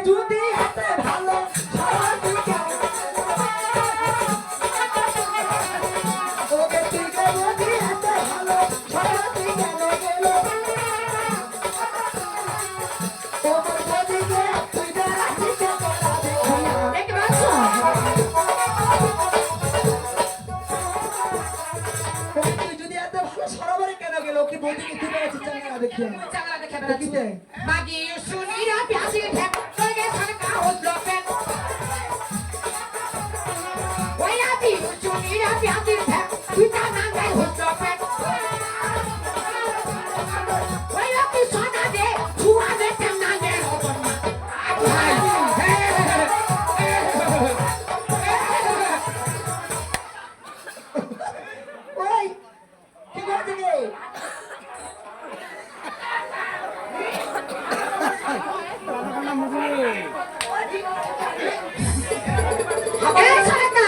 যদি এত ভালো সবাই কেন ও ব্যক্তিকে যদি এত ভালো সবাই কেন গেল তোমার বদিকে তুই বেড়াচ্ছিস কেন দেখতে পাচ্ছ তুই যদি এত ভালো সরবরে কেন গেল ওকে বদিকে তুই বেড়াচ্ছিস চাঙ্গা দেখি চাঙ্গা দেখে বেড়াচ্ছি মাগি শুনিরা প্যাসি ঢেক তোকে সরকা হলো পেট ওই আদি শুনিরা প্যাসি ঢেক তুই তা না গায় হলো পেট ওই আদি সোনা দে ছুয়া দে তেমনা দে হবো না ভাই ওই কি করছিস এ সরকা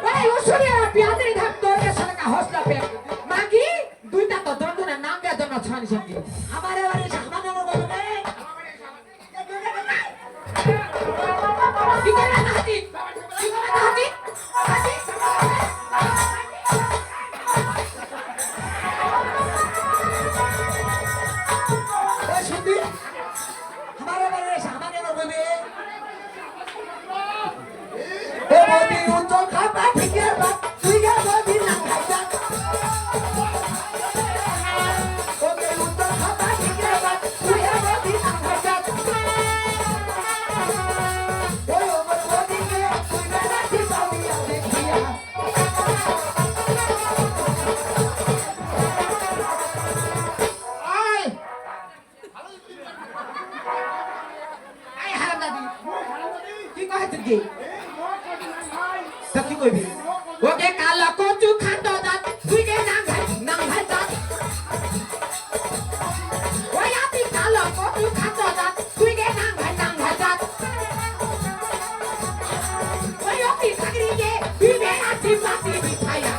ওই শুনিরা প্যাসি ঢেক তোকে সরকা হলো পেট মাগি দুইটা তো দন্দনা নাম দে দন্না ছানি সঙ্গে আমার এবারে সামান আমার বলবে কি করে না হাতি কি করে না হাতি হাতি ওই শুনবি আমার এবারে সামান আমার বলবে ও বদি উচ্চ খাপা ঠিক আছে তুই গা বদি না খাইছা ও বদি উচ্চ খাপা ঠিক আছে তুই গা বদি না খাইছা ওই আমার বদিকে তুই বেড়াচ্ছিস আমি দেখিয়া আয় আয় হারামজাদি কি কইছিস কি তা কি কইবি ওকে কালা কচু খান্দ দাঁত তুই কে নাং ভাই দাঁত ওই আপনি কালা কচু খান্দ দাঁত তুই কে নাং ভাই দাঁত ওই আপনি চাকরি কে তুই বেড়াচ্ছি পাতি বিছায়া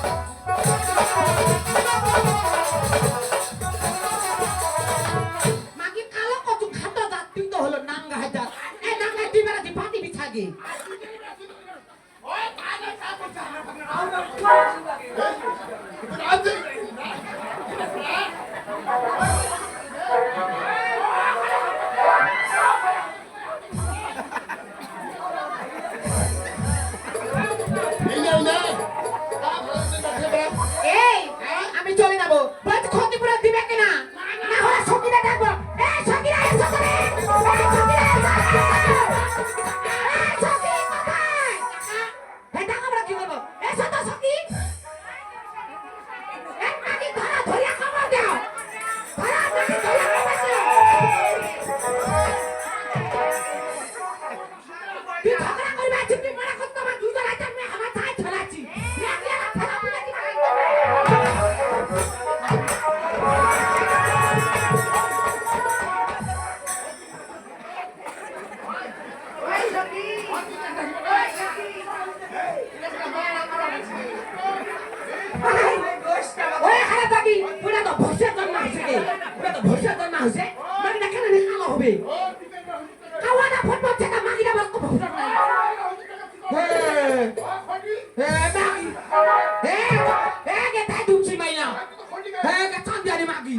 মাগি কালো কচু খান্দ দাঁত তুই তো হলো নাং ভাই দাঁত এই নাং ভাই তুই বেড়াচ্ছি পাতি বিছাগে এই আমি চলে যাবো বলছি ক্ষতিপূরণ দিবে কিনা না হলে সঙ্গীরা ডাকবো এই সঙ্গীরা এসো করে এই সঙ্গীরা এসো এই সঙ্গী কোথায় এই ডাক আমরা কি করবো এসো তো সঙ্গী এক নাকি ধরা ধরিয়া খবর দাও ধরা নাকি ধরিয়া খবর দাও তুই ঝগড়া করবে চুপি মারা করতে আমার দুজন আইতাম না আমার তাই ছলাচ্ছি লাগিয়া ফেলা বুঝাচ্ছি ওই খারাপ থাকি পুরা তো ভরসার জন্ম হয়েছে কে পুরা তো ভরসার জন্ম হয়েছে মাগিটা কেন নিকালো হবে কাওয়াটা ফটো চেকা মাগিটা বলতো ভরসার নাই মাগি গে তাই দুমছি মাইয়া গে চান্দিয়ারি মাগি